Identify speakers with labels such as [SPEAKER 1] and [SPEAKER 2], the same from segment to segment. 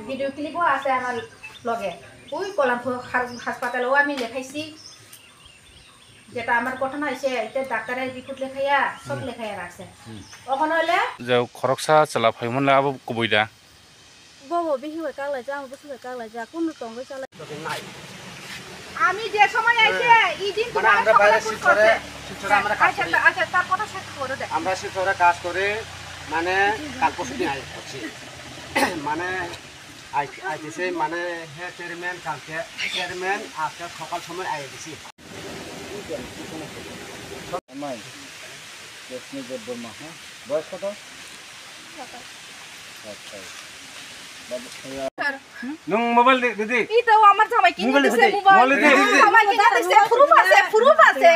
[SPEAKER 1] Video ক্লিপও আছে আমার লগে ওই কলামপুর হাসপাতালেও আমি লেখাইছি যেটা আমার ঘটনা হয়েছে এটা ডাক্তারের রিপোর্ট লেখাইয়া সব লেখাইয়া রাখছে ওখানে হলে
[SPEAKER 2] যে খরকসা চালা ফাইমন আবো কবইদা
[SPEAKER 3] ববো বিহি হয়ে কাগলাই যা বসে হয়ে কাগলাই যা কোন টঙ্গে চালা
[SPEAKER 1] আমি যে সময় আইছে এই দিন
[SPEAKER 4] মানে আমরা বাইরে শিফটরে আমরা কাজ করি
[SPEAKER 1] আচ্ছা তার কথা শেষ করে দে
[SPEAKER 4] আমরা শিফটরে কাজ করে মানে কাল পরশু দিন আইছি মানে আইতেছে মানে হে চেয়ারম্যান কালকে চেয়ারম্যান আজকে সকাল সময় আই দিছি
[SPEAKER 5] আমাই কৃষ্ণ দেববর্মা হ্যাঁ বয়স কত আচ্ছা
[SPEAKER 4] নং মোবাইল দিদি
[SPEAKER 1] এই তো আমার জামাই কিনে দিছে মোবাইল জামাই কিনে দিছে প্রুফ আছে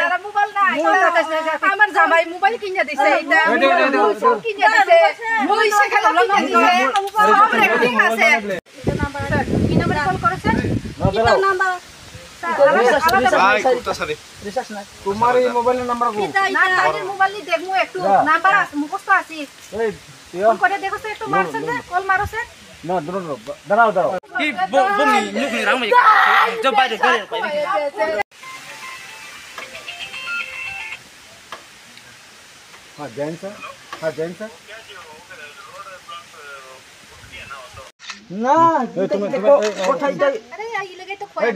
[SPEAKER 1] আর মোবাইল না আমার জামাই মোবাইল কিনে দিছে এটা সব কিনে দিছে মই সেখানে কিনে দিছে সব রেকর্ডিং আছে এটা নাম্বার কি নাম্বার কল করেছেন কি নাম্বার
[SPEAKER 5] তোমার এই মোবাইলের নাম্বার কো
[SPEAKER 1] না তাদের মোবাইল দেখমু একটু নাম্বার আছে মুখস্থ আছে ফোন করে দেখো একটু মারছেন না কল মারছেন
[SPEAKER 5] না দাঁড়াও
[SPEAKER 4] কি বমি মুখ নি রাম জব বাইরে করে
[SPEAKER 5] হ্যাঁ জয়েন স্যার না তুমি কোথায় যাই
[SPEAKER 1] আরে এই লাগে তো কয়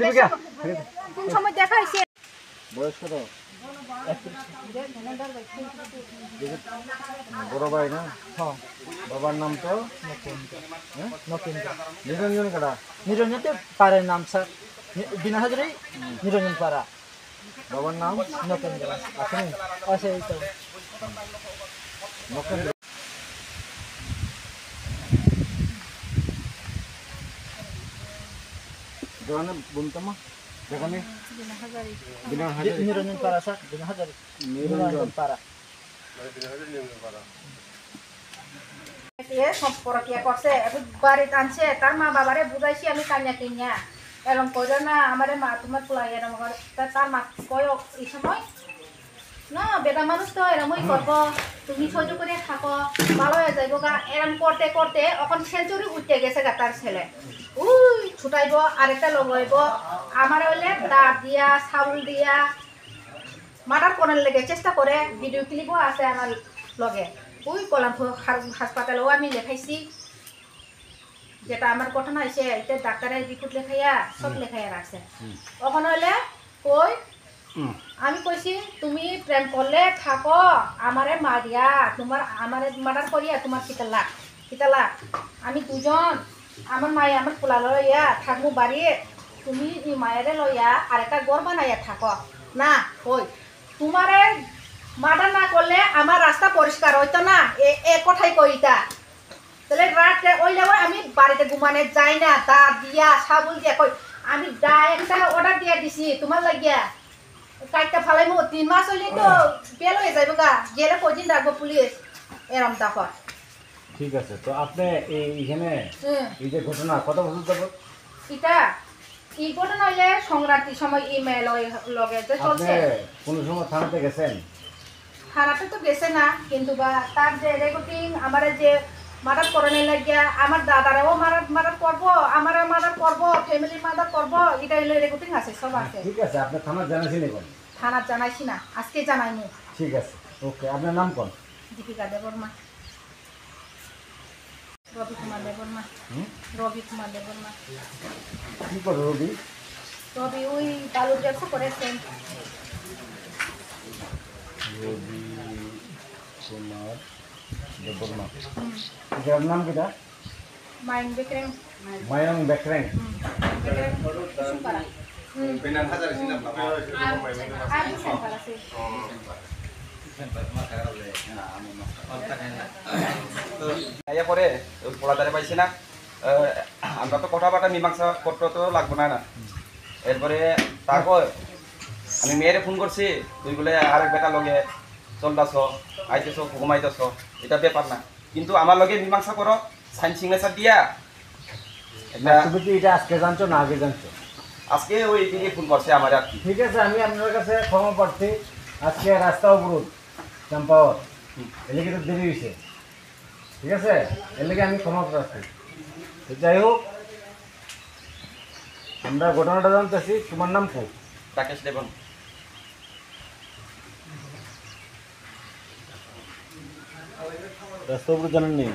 [SPEAKER 1] কোন সময় দেখাইছে
[SPEAKER 5] বয়স কত বড় ভাই না হ্যাঁ বাবার নাম তো নিরঞ্জন কারা
[SPEAKER 6] নিরঞ্জন পাড়ার নাম স্যার বিনা হাজারে নিরঞ্জন পাড়া
[SPEAKER 5] বাবার নাম
[SPEAKER 6] নকেন্দ্র
[SPEAKER 5] আসেন
[SPEAKER 6] আছে এই তো
[SPEAKER 5] নকেন্দ্র দোকানে বলতামা দোকানে বিনা হাজারে
[SPEAKER 6] নিরঞ্জন পাড়া স্যার বিনা হাজারে নিরঞ্জন পাড়া
[SPEAKER 1] সম্পর্কিয়া করছে বাড়ি টানছে তার মা বাবারে বুঝাইছি আমি কান্যা কিনিয়া এরকম করে না আমার মা তোমার পোলাই এরকম তার মা কয় এই সময় না বেটা মানুষ তো এরকমই করবো তুমি সহ্য করে থাকো ভালো হয়ে যাইব গা এরকম করতে করতে এখন সেঞ্চুরি উঠতে গেছে গা তার ছেলে উই ছুটাইব আরেকটা লগাইব আমার হইলে দাঁত দিয়া চাউল দিয়া মার্ডার করার লেগে চেষ্টা করে ভিডিও ক্লিপও আছে আমার লগে ওই কলামপুর হাসপাতালেও আমি লেখাইছি যেটা আমার ঘটনা হয়েছে এটা ডাক্তারের রিপোর্ট লেখাইয়া সব লেখাইয়া রাখছে ওখানে হলে কই আমি কইছি তুমি প্রেম করলে থাকো আমারে মারিয়া আমারে মার্ডার করিয়া তোমার কিতা লাগ আমি দুজন আমার মায়ে আমার পোলা লইয়া থাকবো বাড়িয়ে তুমি এই মায়েরে লইয়া আরেকটা ঘর বানাইয়া থাকো না কই তোমারে মার্ডার না করলে আমার রাস্তা পরিষ্কার হইতো না এ কথাই কইতা তাহলে রাতে ওই লাগো আমি বাড়িতে ঘুমানে যাই না দাঁত দিয়া সাবুল দিয়া কই আমি একটা অর্ডার দিয়া দিছি তোমার লাগিয়া কাইটা ফালাইমু 3 মাস হইলে তো বেল হয়ে যাইব গা গেলে কদিন রাখবো পুলিশ এরম দেখো
[SPEAKER 5] ঠিক আছে তো আপনি এইখানে এই যে ঘটনা কত বছর যাব
[SPEAKER 1] এটা এই ঘটনা হইলে সংক্রান্তির সময় ইমেল লগে যে চলছে
[SPEAKER 5] কোন সময় থানাতে গেছেন
[SPEAKER 1] থানাতে তো গেছে না কিন্তু বা তার যে রেকর্ডিং আমার যে মার্ডার করানোর লাগিয়া আমার দাদারাও মার্ডার করবো আমার মার্ডার করবো ফ্যামিলি মার্ডার করবো এটা হইলে রেকর্ডিং আছে সব আছে
[SPEAKER 5] ঠিক আছে আপনি থানা জানাইছেন এখন
[SPEAKER 1] থানা জানাইছি না আজকে জানাইনি
[SPEAKER 5] ঠিক আছে ওকে আপনার নাম কোন
[SPEAKER 1] দীপিকা দেববর্মা রবি কুমার দেববর্মা
[SPEAKER 5] কি করে রবি
[SPEAKER 1] ওই বালুর ব্যবসা করেছেন
[SPEAKER 5] রবি কুমার দেববর্মা এটার নাম কিটা
[SPEAKER 1] মাইন বেকরেং
[SPEAKER 5] মায়াং বেকরেং
[SPEAKER 1] সুপারা
[SPEAKER 4] বিনা হাজারে ছিলাম
[SPEAKER 1] আর সুপারা আছে
[SPEAKER 4] পরে পড়াদারে পাইছি না আমরা তো কথাবার্তা মীমাংসা করতে তো লাগবো না এরপরে তারপর আমি মেয়েরে ফোন করছি তুই বলে আরেক বেটা লগে চলতাছ আইতেছ ঘুমাইতেছ এটা ব্যাপার না কিন্তু আমার লগে মীমাংসা করো সাইন সিগনেচার দিয়া এটা
[SPEAKER 5] তুমি কি এটা আজকে জানছো না আগে জানছো?
[SPEAKER 4] আজকে ওই দিকে ফোন করছে আমার আর কি।
[SPEAKER 5] ঠিক আছে, আমি আপনার কাছে ক্ষমা প্রার্থী। আজকে রাস্তা অবরোধ চাম্পাওয়ার, এর লেগে তো দেরি হয়েছে, ঠিক আছে, এর লেগে আমি ক্ষমা প্রার্থী। তো যাই হোক, আমরা ঘটনাটা জানতেছি। তোমার নাম কি?
[SPEAKER 4] রাকেশ দেবন।
[SPEAKER 5] রাস্তা অবরোধ জানেন নেই?